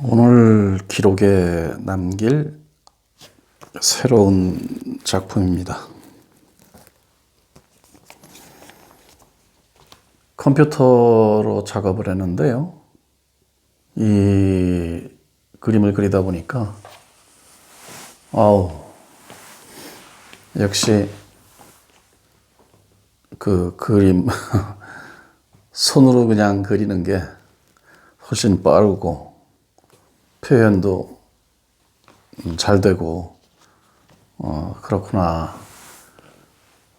오늘 기록에 남길 새로운 작품입니다. 컴퓨터로 작업을 했는데요. 이 그림을 그리다 보니까 역시 그 그림 손으로 그냥 그리는 게 훨씬 빠르고 표현도 잘 되고 그렇구나.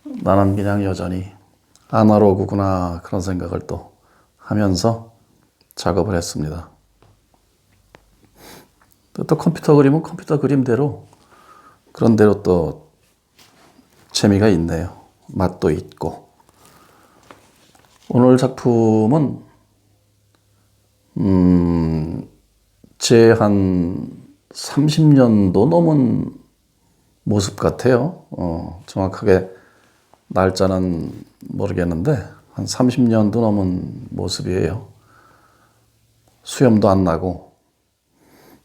나는 그냥 여전히 아날로그구나 그런 생각을 또 하면서 작업을 했습니다. 또 컴퓨터 그림은 컴퓨터 그림대로 그런 대로 또 재미가 있네요. 맛도 있고. 오늘 작품은 제 한 30년도 넘은 모습 같아요. 정확하게 날짜는 모르겠는데 한 30년도 넘은 모습이에요. 수염도 안 나고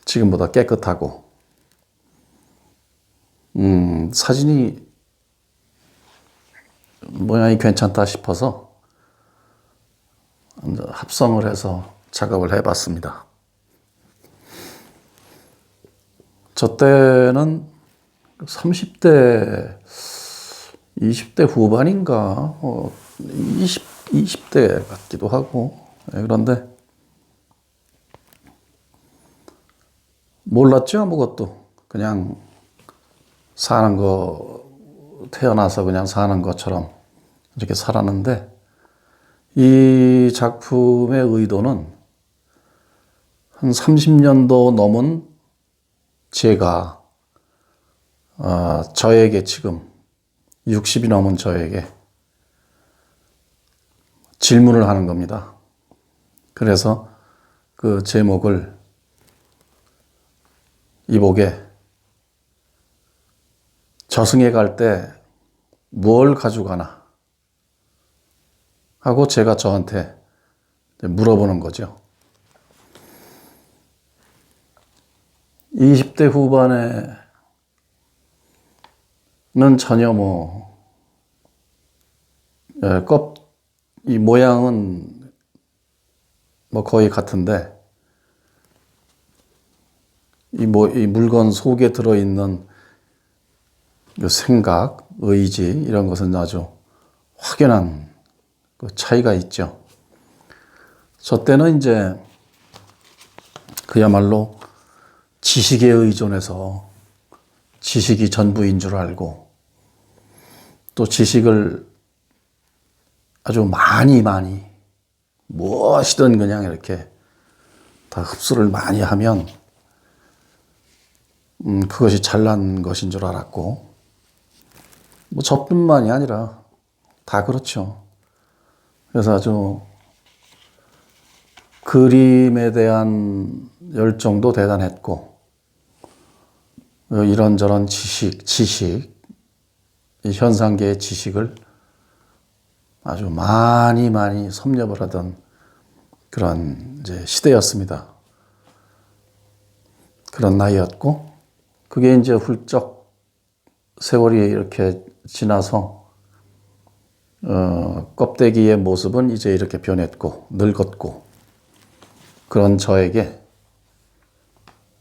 지금보다 깨끗하고 사진이 모양이 괜찮다 싶어서 합성을 해서 작업을 해봤습니다. 저 때는 30대, 20대 후반인가, 20대 같기도 하고, 그런데 몰랐죠, 아무것도. 그냥 사는 거, 태어나서 그냥 사는 것처럼 이렇게 살았는데, 이 작품의 의도는 한 30년도 넘은 제가 저에게 지금 60이 넘은 저에게 질문을 하는 겁니다. 그래서 그 제목을 이복에 저승에 갈 때 뭘 가져가나 하고 제가 저한테 물어보는 거죠. 20대 후반에는 전혀 이 모양은 거의 같은데, 이 물건 속에 들어있는 생각, 의지, 이런 것은 아주 확연한 차이가 있죠. 저 때는 이제 그야말로 지식에 의존해서 지식이 전부인 줄 알고 또 지식을 아주 많이 무엇이든 그냥 이렇게 다 흡수를 많이 하면 그것이 잘난 것인 줄 알았고, 저뿐만이 아니라 다 그렇죠. 그래서 아주 그림에 대한 열정도 대단했고, 이런저런 지식, 이 현상계의 지식을 아주 많이 섭렵을 하던 그런 이제 시대였습니다. 그런 나이였고, 그게 이제 훌쩍 세월이 이렇게 지나서 껍데기의 모습은 이제 이렇게 변했고 늙었고, 그런 저에게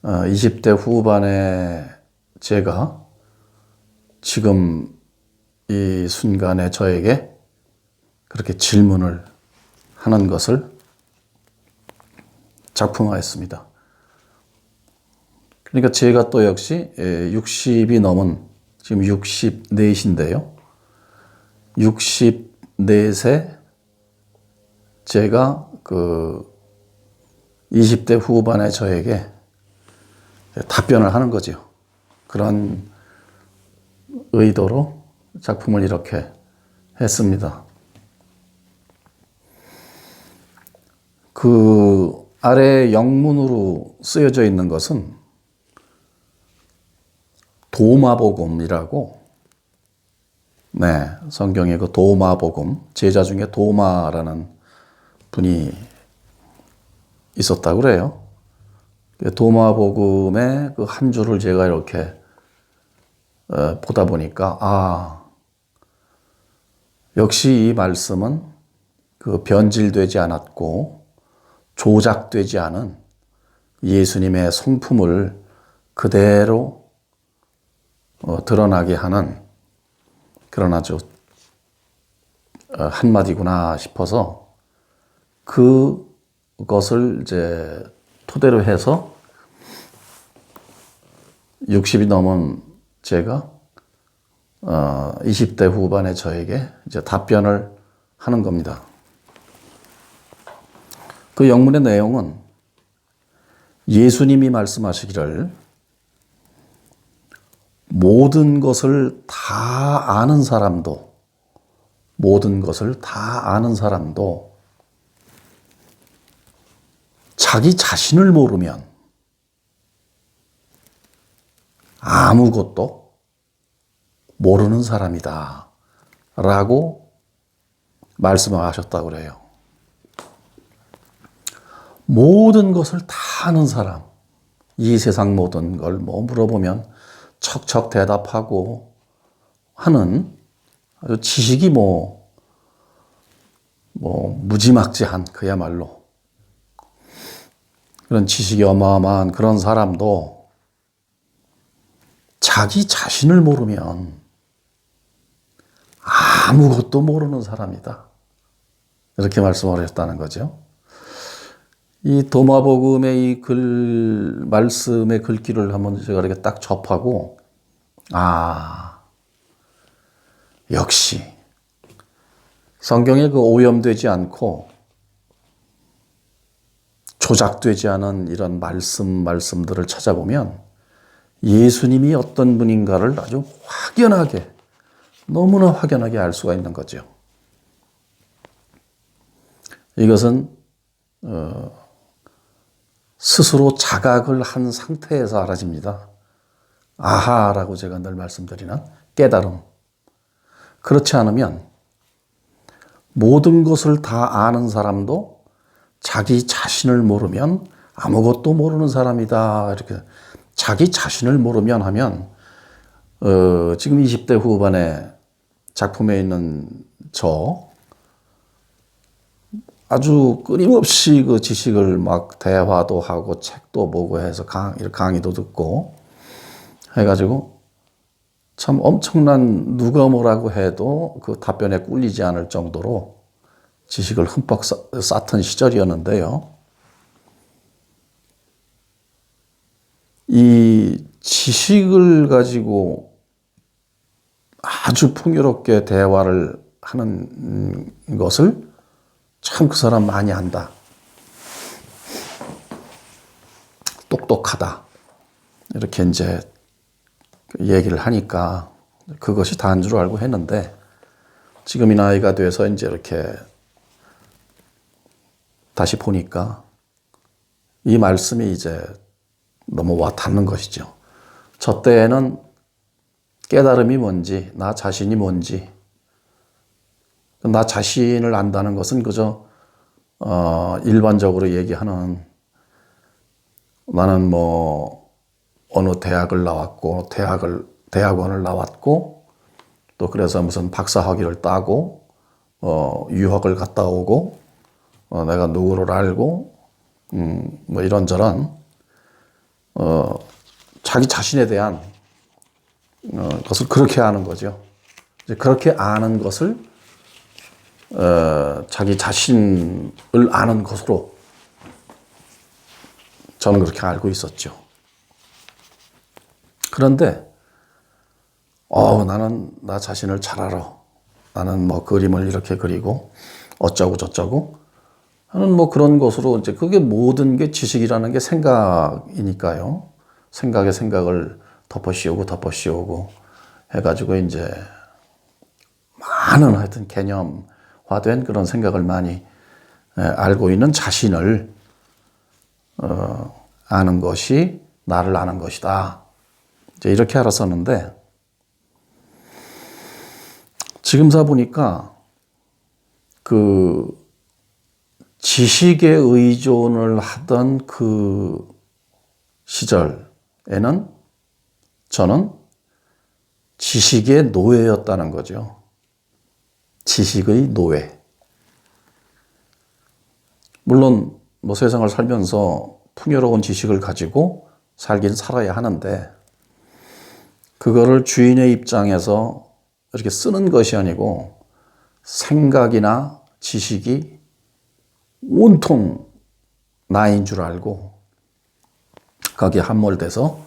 20대 후반의 제가 지금 이 순간에 저에게 그렇게 질문을 하는 것을 작품화했습니다. 그러니까 제가 또 역시 60이 넘은, 지금 64인데요. 64세 제가 20대 후반의 저에게 답변을 하는 거죠. 그런 의도로 작품을 이렇게 했습니다. 그 아래 영문으로 쓰여져 있는 것은 도마복음이라고, 성경의 그 도마복음, 제자 중에 도마라는 분이 있었다고 그래요. 도마복음의 그 한 줄을 제가 이렇게 보다 보니까 역시 이 말씀은 그 변질되지 않았고 조작되지 않은 예수님의 성품을 그대로 드러나게 하는 그런 아주 한마디구나 싶어서 그것을 이제 토대로 해서 60이 넘은 제가 20대 후반의 저에게 이제 답변을 하는 겁니다. 그 영문의 내용은 예수님이 말씀하시기를 모든 것을 다 아는 사람도 자기 자신을 모르면 아무것도 모르는 사람이다 라고 말씀하셨다고 그래요. 모든 것을 다 아는 사람, 이 세상 모든 걸 물어보면 척척 대답하고 하는 아주 지식이 무지막지한 그야말로 그런 지식이 어마어마한 그런 사람도 자기 자신을 모르면 아무것도 모르는 사람이다. 이렇게 말씀을 하셨다는 거죠. 이 도마복음의 이 말씀의 글귀를 한번 제가 이렇게 딱 접하고, 역시 성경에 그 오염되지 않고 조작되지 않은 이런 말씀들을 찾아보면 예수님이 어떤 분인가를 아주 확연하게, 너무나 확연하게 알 수가 있는 거죠. 이것은 스스로 자각을 한 상태에서 알아집니다. 아하라고 제가 늘 말씀드리는 깨달음. 그렇지 않으면 모든 것을 다 아는 사람도 자기 자신을 모르면 아무것도 모르는 사람이다. 이렇게 자기 자신을 모르면 하면 지금 20대 후반의 작품에 있는 아주 끊임없이 그 지식을 막 대화도 하고 책도 보고 해서 강의도 듣고 해가지고 참 엄청난 누가 뭐라고 해도 그 답변에 꿀리지 않을 정도로 지식을 흠뻑 쌓던 시절이었는데요. 이 지식을 가지고 아주 풍요롭게 대화를 하는 것을 참 그 사람 많이 안다. 똑똑하다. 이렇게 이제 얘기를 하니까 그것이 다인 줄 알고 했는데 지금 이 나이가 돼서 이제 이렇게 다시 보니까 이 말씀이 이제 너무 와 닿는 것이죠. 저 때에는 깨달음이 뭔지, 나 자신이 뭔지, 나 자신을 안다는 것은 그저 일반적으로 얘기하는 나는 어느 대학을 나왔고 대학원을 나왔고 또 그래서 무슨 박사학위를 따고 유학을 갔다 오고 내가 누구를 알고 이런저런 자기 자신에 대한 것을 그렇게 아는 거죠. 이제 그렇게 아는 것을 자기 자신을 아는 것으로 저는 그렇게 알고 있었죠. 그런데 나는 나 자신을 잘 알아. 나는 그림을 이렇게 그리고 어쩌고 저쩌고 하는 그런 것으로 이제 그게 모든 게 지식이라는 게 생각이니까요. 생각에 생각을 덮어씌우고 해가지고 이제 많은 하여튼 개념화된 그런 생각을 많이 알고 있는 자신을 아는 것이 나를 아는 것이다. 이제 이렇게 알았었는데 지금 보니까 그 지식에 의존을 하던 그 시절에는 저는 지식의 노예였다는 거죠. 지식의 노예. 물론 뭐 세상을 살면서 풍요로운 지식을 가지고 살긴 살아야 하는데 그거를 주인의 입장에서 이렇게 쓰는 것이 아니고 생각이나 지식이 온통 나인 줄 알고 거기에 함몰돼서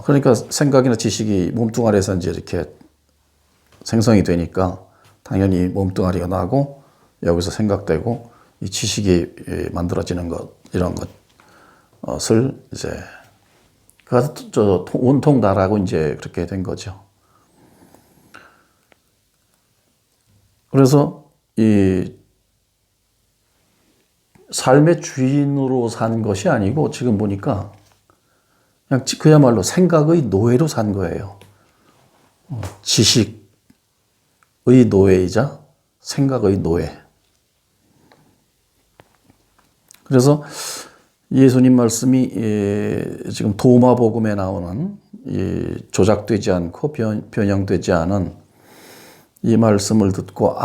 그러니까 생각이나 지식이 몸뚱아리에서 이제 이렇게 생성이 되니까 당연히 몸뚱아리가 나고 여기서 생각되고 이 지식이 만들어지는 것 이런 것을 이제 저 온통 나라고 이제 그렇게 된 거죠. 그래서 이 삶의 주인으로 산 것이 아니고 지금 보니까 그냥 그야말로 생각의 노예로 산 거예요. 지식의 노예이자 생각의 노예. 그래서 예수님 말씀이 지금 도마복음에 나오는 조작되지 않고 변형되지 않은 이 말씀을 듣고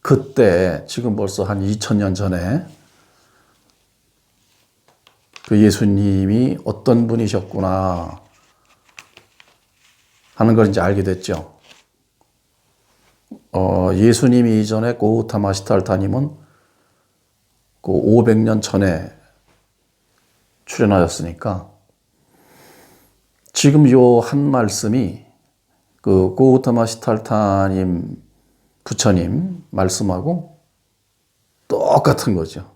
그때 지금 벌써 한 2000년 전에 그 예수님이 어떤 분이셨구나 하는 걸 이제 알게 됐죠. 예수님이 이전에 고우타마 시달타님은 그 500년 전에 출연하였으니까 지금 요 한 말씀이 그 고우타마 시달타님 부처님 말씀하고 똑같은 거죠.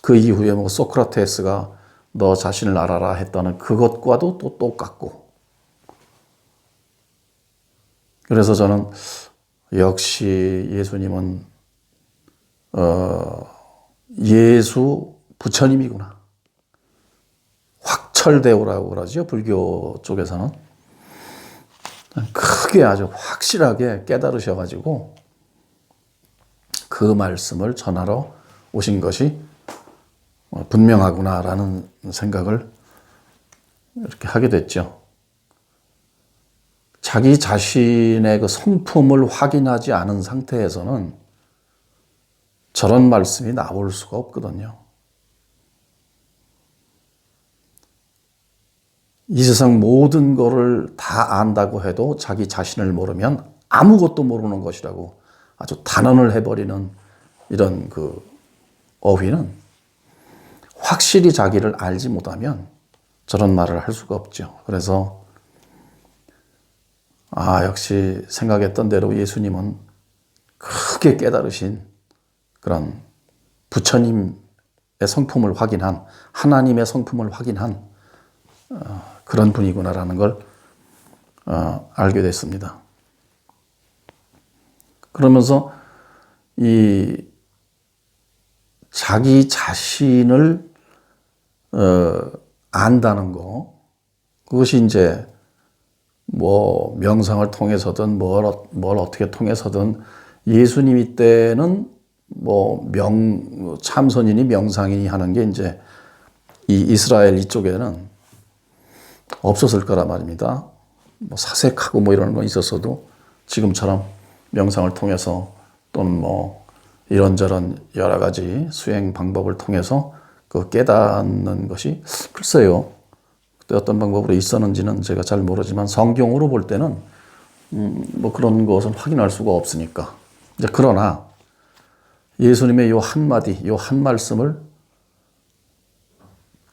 그 이후에 뭐 소크라테스가 너 자신을 알아라 했다는 그것과도 또 똑같고. 그래서 저는 역시 예수님은 예수 부처님이구나. 확철대오라고 그러죠. 불교 쪽에서는. 크게 아주 확실하게 깨달으셔가지고 그 말씀을 전하러 오신 것이 분명하구나라는 생각을 이렇게 하게 됐죠. 자기 자신의 그 성품을 확인하지 않은 상태에서는 저런 말씀이 나올 수가 없거든요. 이 세상 모든 거를 다 안다고 해도 자기 자신을 모르면 아무것도 모르는 것이라고 아주 단언을 해버리는 이런 그 어휘는 확실히 자기를 알지 못하면 저런 말을 할 수가 없죠. 그래서 역시 생각했던 대로 예수님은 크게 깨달으신 그런 부처님의 성품을 확인한 하나님의 성품을 확인한 그런 분이구나라는 걸 알게 됐습니다. 그러면서 이 자기 자신을 안다는 거, 그것이 이제 뭐 명상을 통해서든 뭘 어떻게 통해서든 예수님이 때는 뭐 참선이니 명상이니 하는 게 이제 이 이스라엘 이쪽에는 없었을 거란 말입니다. 뭐 사색하고 뭐 이런 건 있었어도 지금처럼 명상을 통해서 또는 뭐 이런저런 여러 가지 수행 방법을 통해서 그 깨닫는 것이 글쎄요. 그때 어떤 방법으로 있었는지는 제가 잘 모르지만 성경으로 볼 때는 뭐 그런 것은 확인할 수가 없으니까. 이제 그러나 예수님의 요 한마디, 요 한 말씀을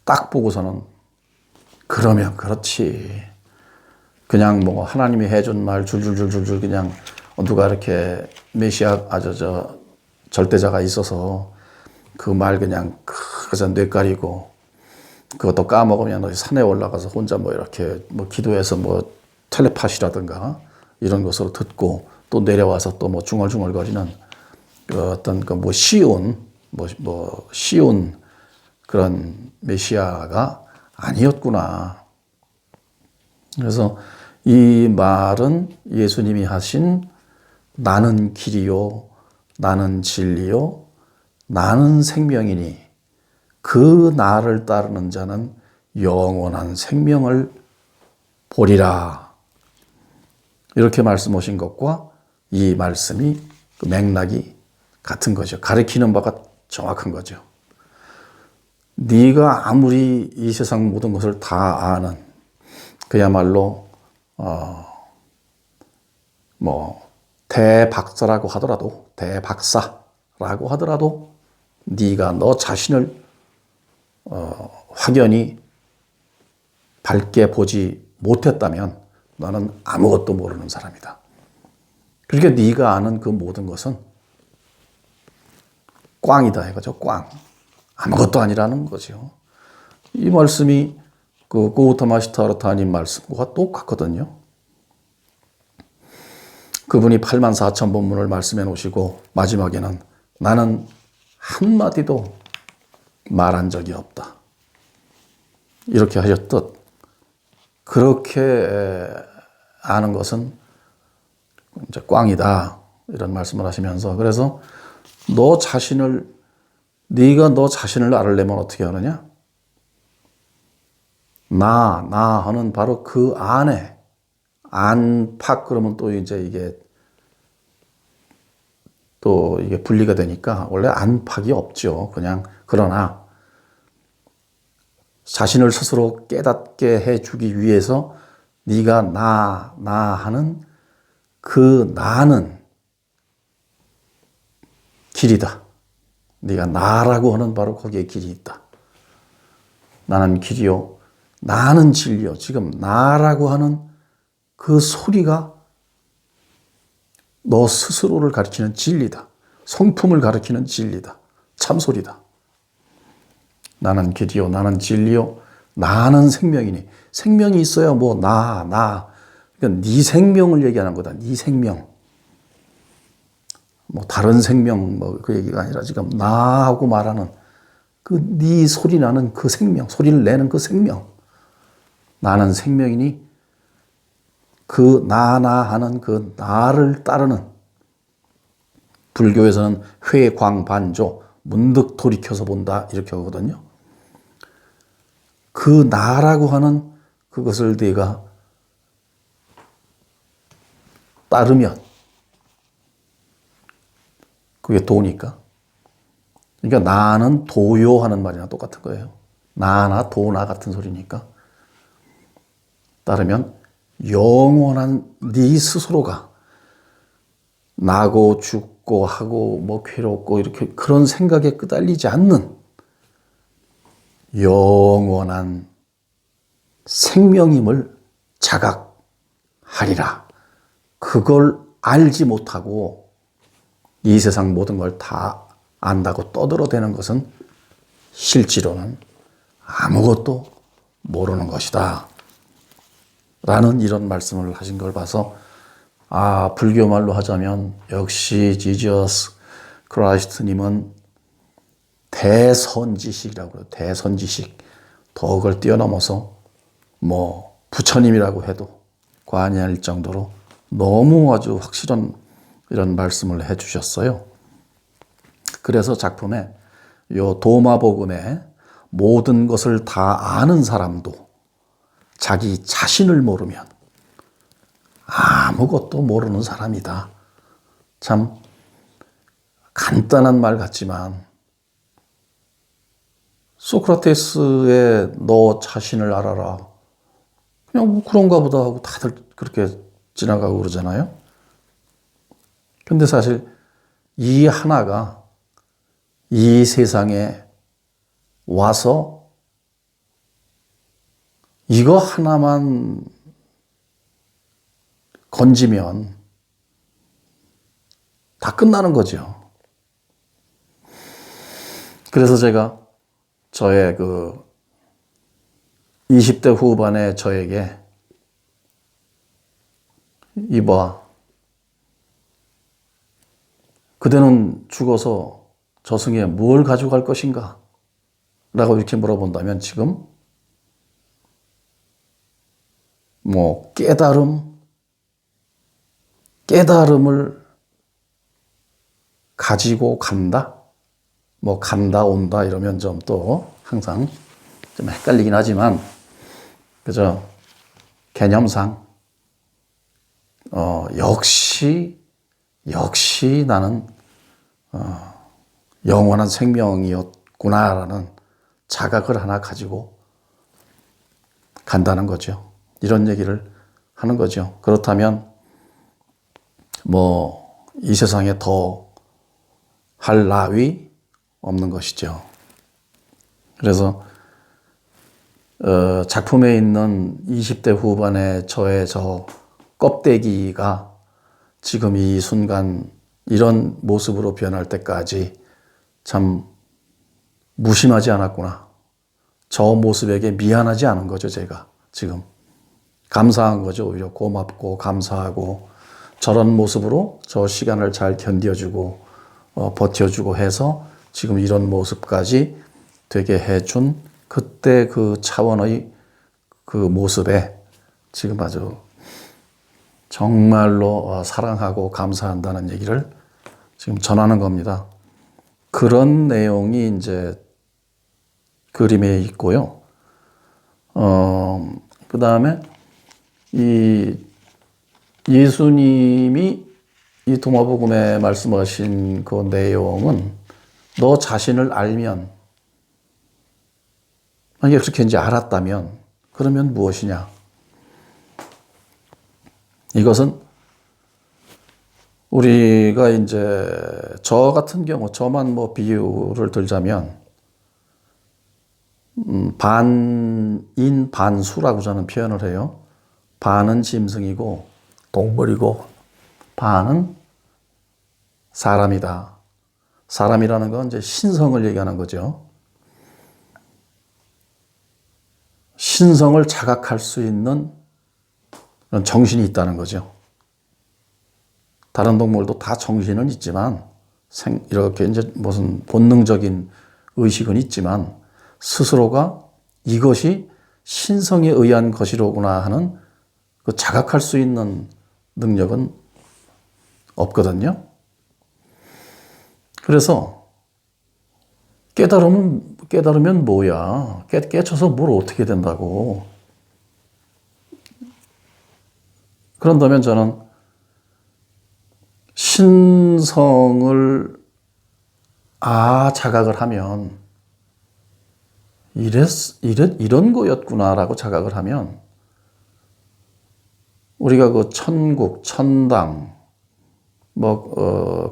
딱 보고서는 그러면 그렇지. 그냥 뭐 하나님이 해준 말 줄줄줄줄줄 그냥 누가 이렇게 메시아 절대자가 있어서 그 말 그냥 그저 뇌까리고 그것도 까먹으면 산에 올라가서 혼자 뭐 이렇게 뭐 기도해서 뭐 텔레파시라든가 이런 것으로 듣고 또 내려와서 또 뭐 중얼중얼거리는 그 어떤 그 뭐 쉬운 그런 메시아가 아니었구나. 그래서 이 말은 예수님이 하신 나는 길이요, 나는 진리요, 나는 생명이니 그 나를 따르는 자는 영원한 생명을 보리라. 이렇게 말씀하신 것과 이 말씀이 그 맥락이 같은 거죠. 가리키는 바가 정확한 거죠. 네가 아무리 이 세상 모든 것을 다 아는 그야말로 대박사라고 하더라도 대박사라고 하더라도 네가 너 자신을 확연히 밝게 보지 못했다면 너는 아무것도 모르는 사람이다. 그러니까 네가 아는 그 모든 것은 꽝이다 이거죠. 꽝. 아무것도 아니라는 거죠. 이 말씀이 그 고우타마 시타르타님 말씀과 똑같거든요. 그분이 84,000본문을 말씀해 놓으시고 마지막에는 나는 한마디도 말한 적이 없다. 이렇게 하셨듯 그렇게 아는 것은 이제 꽝이다. 이런 말씀을 하시면서 그래서 네가 너 자신을 알으려면 어떻게 하느냐? 나 하는 바로 그 안에 안팎 그러면 또 이제 이게 분리가 되니까 원래 안팎이 없죠. 그냥 그러나 자신을 스스로 깨닫게 해주기 위해서 네가 나 하는 그 나는 길이다. 네가 나라고 하는 바로 거기에 길이 있다. 나는 길이요. 나는 진리요. 지금 나라고 하는 그 소리가 너 스스로를 가리키는 진리다. 성품을 가리키는 진리다. 참소리다. 나는 길이요. 나는 진리요. 나는 생명이니. 생명이 있어야 나. 그러니까 네 생명을 얘기하는 거다. 네 생명. 다른 생명 그 얘기가 아니라 지금 나하고 말하는 그 네 소리 나는 그 생명, 소리를 내는 그 생명. 나는 생명이니 그 나 하는 그 나를 따르는 불교에서는 회광반조 문득 돌이켜서 본다 이렇게 하거든요. 그 나라고 하는 그것을 네가 따르면 그게 도니까. 그러니까 나는 도요하는 말이나 똑같은 거예요. 나나 도나 같은 소리니까. 따르면 영원한 네 스스로가 나고 죽고 하고 괴롭고 이렇게 그런 생각에 끄달리지 않는 영원한 생명임을 자각하리라. 그걸 알지 못하고 이 세상 모든 걸 다 안다고 떠들어대는 것은 실제로는 아무것도 모르는 것이다. 라는 이런 말씀을 하신 걸 봐서 불교 말로 하자면 역시 지저스 크라이스트님은 대선지식이라고 해요. 대선지식. 더 그걸 뛰어넘어서 부처님이라고 해도 과언이 아닐 정도로 너무 아주 확실한 이런 말씀을 해 주셨어요. 그래서 작품에 요 도마복음에 모든 것을 다 아는 사람도 자기 자신을 모르면 아무것도 모르는 사람이다. 참 간단한 말 같지만 소크라테스의 너 자신을 알아라. 그냥 그런가 보다 하고 다들 그렇게 지나가고 그러잖아요. 근데 사실 이 하나가 이 세상에 와서 이거 하나만 건지면 다 끝나는 거죠. 그래서 제가 저의 20대 후반의 저에게 이봐, 그대는 죽어서 저승에 뭘 가져갈 것인가? 라고 이렇게 물어본다면 지금 깨달음을 가지고 간다? 뭐 간다 온다 이러면 좀 또 항상 좀 헷갈리긴 하지만 그저 개념상 역시 나는 영원한 생명이었구나라는 자각을 하나 가지고 간다는 거죠. 이런 얘기를 하는 거죠. 그렇다면 뭐 이 세상에 더 할 나위 없는 것이죠. 그래서 작품에 있는 20대 후반의 저의 저 껍데기가 지금 이 순간 이런 모습으로 변할 때까지 참 무심하지 않았구나. 저 모습에게 미안하지 않은 거죠, 제가 지금. 감사한 거죠. 오히려 고맙고 감사하고 저런 모습으로 저 시간을 잘 견뎌주고 버텨주고 해서 지금 이런 모습까지 되게 해준 그때 그 차원의 그 모습에 지금 아주 정말로 사랑하고 감사한다는 얘기를 지금 전하는 겁니다. 그런 내용이 이제 그림에 있고요. 그 다음에 이 예수님이 이 도마복음에 말씀하신 그 내용은 너 자신을 알면, 만약에 그렇게 이제 알았다면 그러면 무엇이냐? 이것은 우리가 이제 저 같은 경우, 저만 뭐 비유를 들자면 반인 반수라고 저는 표현을 해요. 반은 짐승이고 동물이고 반은 사람이다. 사람이라는 건 이제 신성을 얘기하는 거죠. 신성을 자각할 수 있는 그런 정신이 있다는 거죠. 다른 동물도 다 정신은 있지만 이렇게 이제 무슨 본능적인 의식은 있지만 스스로가 이것이 신성에 의한 것이로구나 하는 그 자각할 수 있는 능력은 없거든요. 그래서 깨달으면 뭐야? 깨쳐서 뭘 어떻게 된다고? 그런다면 저는 신성을 자각을 하면 이런 거였구나라고 자각을 하면 우리가 그 천국, 천당,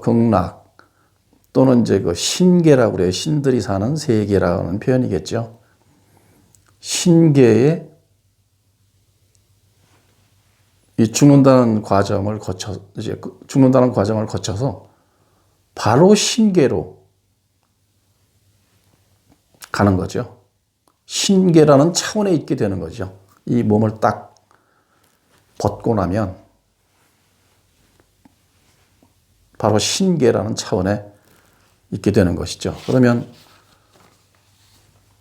극락 또는 이제 그 신계라고 그래요. 신들이 사는 세계라는 표현이겠죠. 신계에 이 죽는다는 과정을 거쳐서 바로 신계로 가는 거죠. 신계라는 차원에 있게 되는 거죠. 이 몸을 딱 벗고 나면 바로 신계라는 차원에 있게 되는 것이죠. 그러면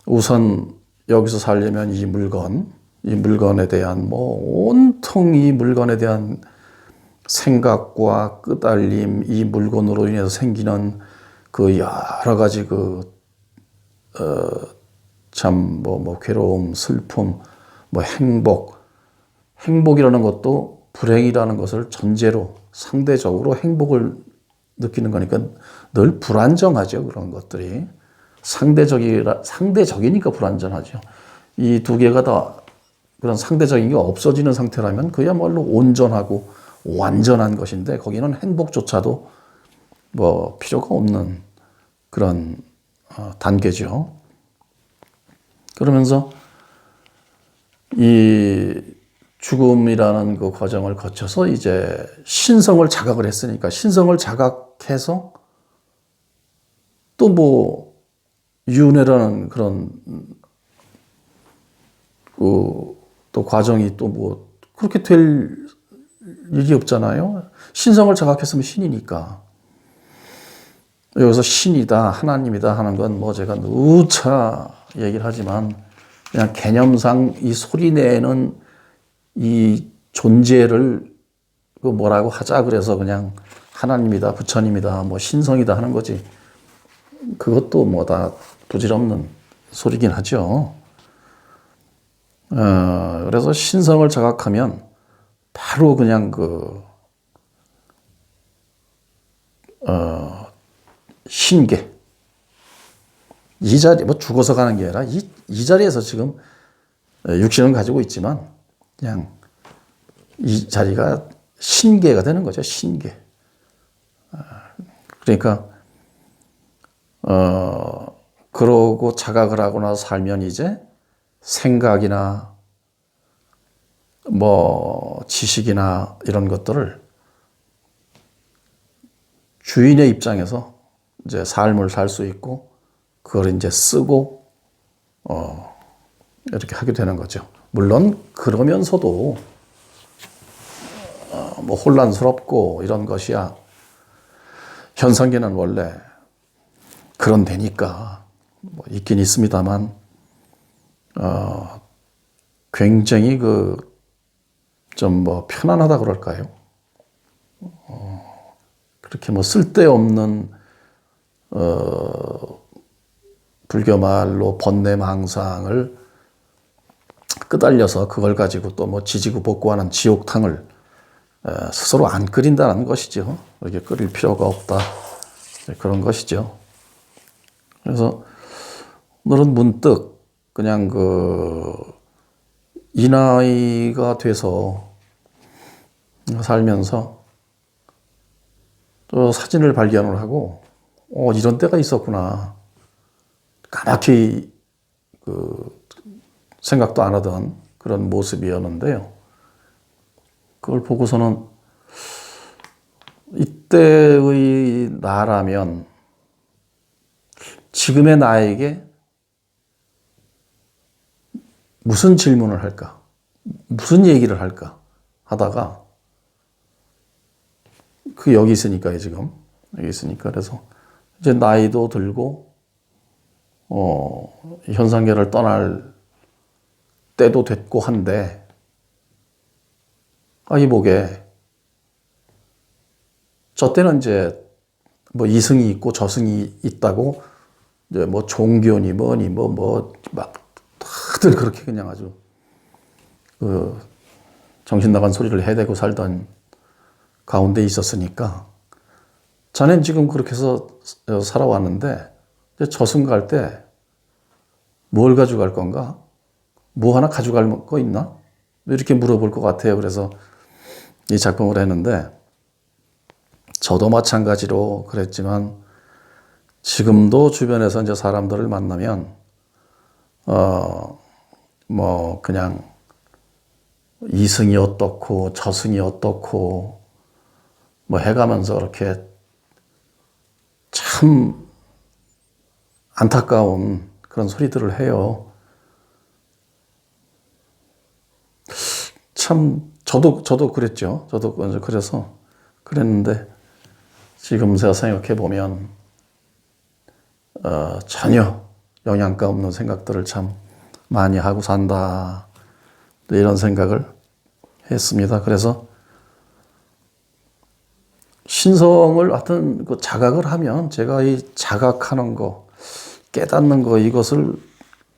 우선 여기서 살려면 이 물건에 대한 온통 이 물건에 대한 생각과 끄달림, 이 물건으로 인해서 생기는 그 여러 가지 괴로움, 슬픔, 행복이라는 것도 불행이라는 것을 전제로 상대적으로 행복을 느끼는 거니까 늘 불안정하죠. 그런 것들이. 상대적이니까 불안정하죠. 이 두 개가 다 그런 상대적인 게 없어지는 상태라면 그야말로 온전하고 완전한 것인데 거기는 행복조차도 필요가 없는 그런 단계죠. 그러면서 이 죽음이라는 그 과정을 거쳐서 이제 신성을 자각을 했으니까 신성을 자각해서 또 윤회라는 그런 또 과정이 또 그렇게 될 일이 없잖아요. 신성을 자각했으면 신이니까. 여기서 신이다, 하나님이다 하는 건 제가 누차 얘기를 하지만 그냥 개념상 이 소리내는 이 존재를 뭐라고 하자 그래서 그냥 하나님이다, 부처님이다, 신성이다 하는 거지. 그것도 뭐 다 부질없는 소리긴 하죠. 그래서 신성을 자각하면 바로 그냥 신계. 이 자리, 뭐 죽어서 가는 게 아니라 이 자리에서 지금 육신을 가지고 있지만 그냥 이 자리가 신계가 되는 거죠. 신계. 그러니까, 그러고 자각을 하고 나서 살면 이제 생각이나 뭐 지식이나 이런 것들을 주인의 입장에서 이제 삶을 살 수 있고 그걸 이제 쓰고 이렇게 하게 되는 거죠. 물론 그러면서도 뭐 혼란스럽고 이런 것이야 현상계는 원래 그런 데니까 뭐 있긴 있습니다만 굉장히 좀 뭐 편안하다 그럴까요? 그렇게 뭐 쓸데없는 불교 말로 번뇌망상을 끄달려서 그걸 가지고 또 뭐 지지고 볶고하는 지옥탕을 스스로 안 끓인다는 것이죠. 이렇게 끓일 필요가 없다. 그런 것이죠. 그래서 오늘은 문득 그냥 이 나이가 돼서 살면서 또 사진을 발견을 하고 이런 때가 있었구나. 까맣게 생각도 안 하던 그런 모습이었는데요. 그걸 보고서는 이때의 나라면 지금의 나에게 무슨 질문을 할까? 무슨 얘기를 할까? 하다가 여기 있으니까요, 지금. 여기 있으니까. 그래서 이제 나이도 들고 현상계를 떠날 때도 됐고 한데 이보게 저 때는 이제 뭐 이승이 있고 저승이 있다고 이제 뭐 종교니 뭐니 막 다들 그렇게 그냥 아주 정신 나간 소리를 해대고 살던 가운데 있었으니까 자넨 지금 그렇게 해서 살아왔는데 이제 저승 갈 때 뭘 가져갈 건가? 뭐 하나 가져갈 거 있나? 이렇게 물어볼 것 같아요. 그래서 이 작품을 했는데 저도 마찬가지로 그랬지만 지금도 주변에서 이제 사람들을 만나면 뭐 그냥 이승이 어떻고 저승이 어떻고 뭐 해가면서 이렇게 참 안타까운 그런 소리들을 해요. 참 저도 그랬죠. 저도 그래서 그랬는데 지금 제가 생각해 보면 전혀 영양가 없는 생각들을 참 많이 하고 산다. 이런 생각을 했습니다. 그래서 신성을 하여튼 자각을 하면 제가 이 자각하는 거, 깨닫는 거 이것을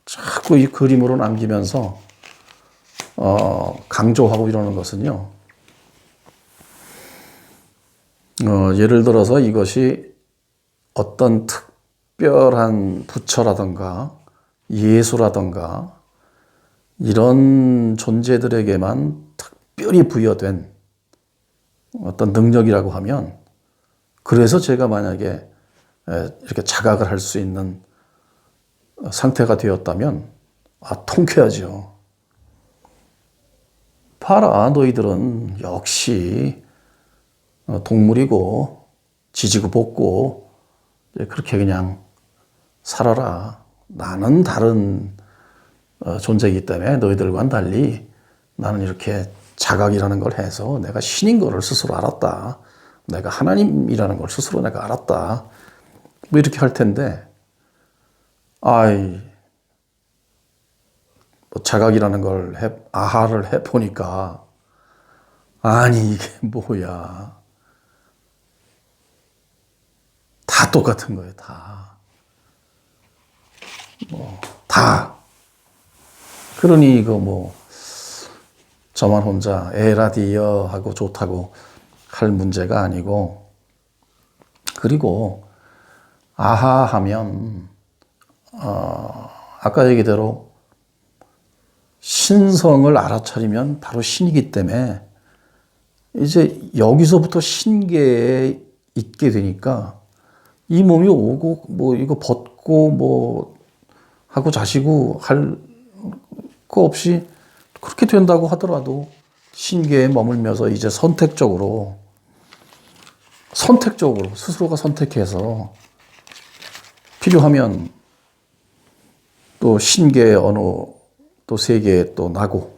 자꾸 이 그림으로 남기면서 강조하고 이러는 것은요. 예를 들어서 이것이 어떤 특별한 부처라든가 예수라든가 이런 존재들에게만 특별히 부여된 어떤 능력이라고 하면 그래서 제가 만약에 이렇게 자각을 할 수 있는 상태가 되었다면 통쾌하죠. 봐라, 너희들은 역시 동물이고 지지고 볶고 그렇게 그냥 살아라. 나는 다른 존재이기 때문에 너희들과는 달리 나는 이렇게 자각이라는 걸 해서 내가 신인 거를 스스로 알았다. 내가 하나님이라는 걸 스스로 내가 알았다. 뭐 이렇게 할 텐데 뭐 자각이라는 걸 아하를 해보니까 아니 이게 뭐야. 다 똑같은 거예요. 다. 다. 그러니 이거 뭐 저만 혼자 에라디어 하고 좋다고 할 문제가 아니고, 그리고 아하 하면 아까 얘기대로 신성을 알아차리면 바로 신이기 때문에 이제 여기서부터 신계에 있게 되니까 이 몸이 오고 뭐 이거 벗고 뭐 하고 자시고 할 거 없이 그렇게 된다고 하더라도 신계에 머물면서 이제 선택적으로 스스로가 선택해서 필요하면 또 신계의 어느 또 세계에 또 나고,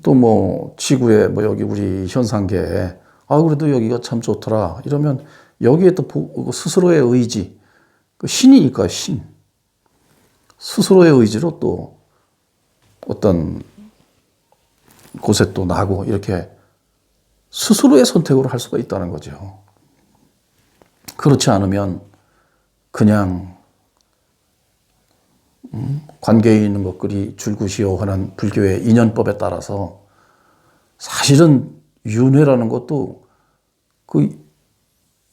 또 뭐 지구에 뭐 여기 우리 현상계에 그래도 여기가 참 좋더라 이러면 여기에 또 스스로의 의지, 그 신이니까요. 스스로의 의지로 또 어떤 곳에 또 나고, 이렇게 스스로의 선택으로 할 수가 있다는 거죠. 그렇지 않으면 그냥 관계에 있는 것들이 줄굿이요 하는 불교의 인연법에 따라서 사실은 윤회라는 것도 그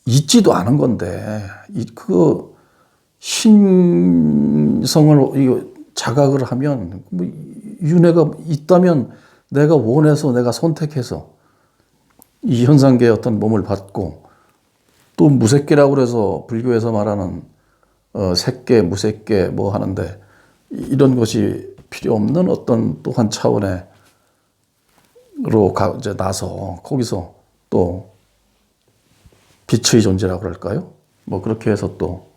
있지도 않은 건데, 그 신성을 자각을 하면 뭐 윤회가 있다면 내가 원해서 내가 선택해서 이 현상계의 어떤 몸을 받고, 또 무색계라고 그래서 불교에서 말하는 색계, 무색계 뭐 하는데 이런 것이 필요 없는 어떤 또 한 차원으로 이제 나서 거기서 또 빛의 존재라고 그럴까요? 뭐 그렇게 해서 또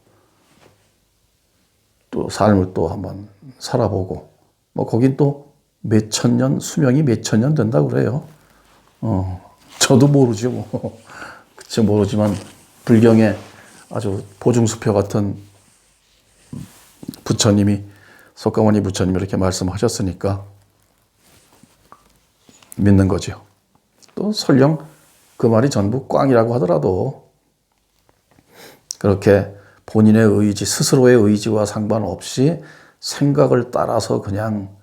삶을 또 한번 살아보고, 뭐 거긴 또 몇천 년, 수명이 몇천 년 된다고 그래요. 저도 모르죠. 뭐. 그치, 모르지만 불경에 아주 보증수표 같은 부처님이, 석가모니 부처님이 이렇게 말씀하셨으니까 믿는 거죠. 또 설령 그 말이 전부 꽝이라고 하더라도 그렇게 본인의 의지, 스스로의 의지와 상관없이 생각을 따라서 그냥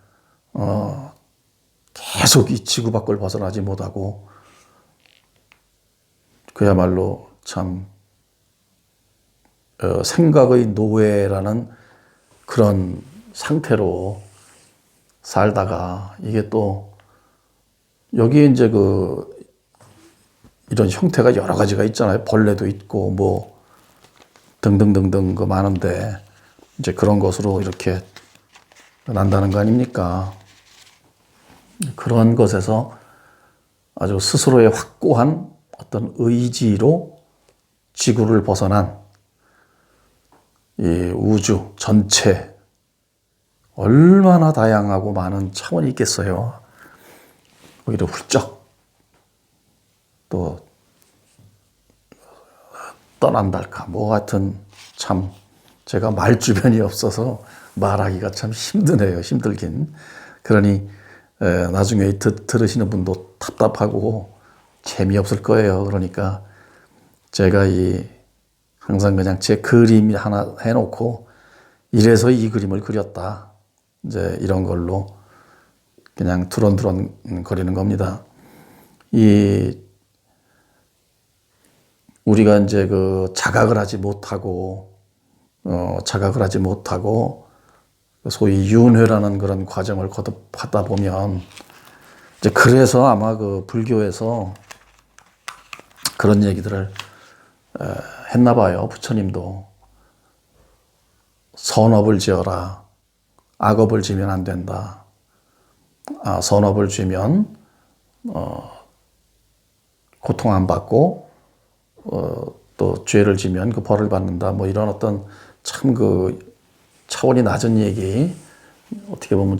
계속 이 지구 밖을 벗어나지 못하고 그야말로 참 생각의 노예라는 그런 상태로 살다가, 이게 또 여기에 이제 이런 형태가 여러 가지가 있잖아요. 벌레도 있고 뭐 등등등등 그 많은데 이제 그런 것으로 이렇게 난다는 거 아닙니까? 그런 것에서 아주 스스로의 확고한 어떤 의지로 지구를 벗어난 이 우주 전체, 얼마나 다양하고 많은 차원이 있겠어요. 오히려 훌쩍 또 떠난달까 뭐 하여튼 참 제가 말 주변이 없어서 말하기가 참 힘드네요. 힘들긴. 그러니 나중에 들으시는 분도 답답하고 재미없을 거예요. 그러니까 제가 항상 그냥 제 그림 하나 해놓고 이래서 이 그림을 그렸다, 이제 이런 걸로 그냥 두런두런 거리는 겁니다. 우리가 이제 자각을 하지 못하고 소위 윤회라는 그런 과정을 거듭하다 보면, 이제 그래서 아마 불교에서 그런 얘기들을 했나 봐요. 부처님도 선업을 지어라. 악업을 지면 안 된다. 선업을 지면 고통 안 받고 또 죄를 지면 그 벌을 받는다. 뭐 이런 어떤 참 차원이 낮은 얘기, 어떻게 보면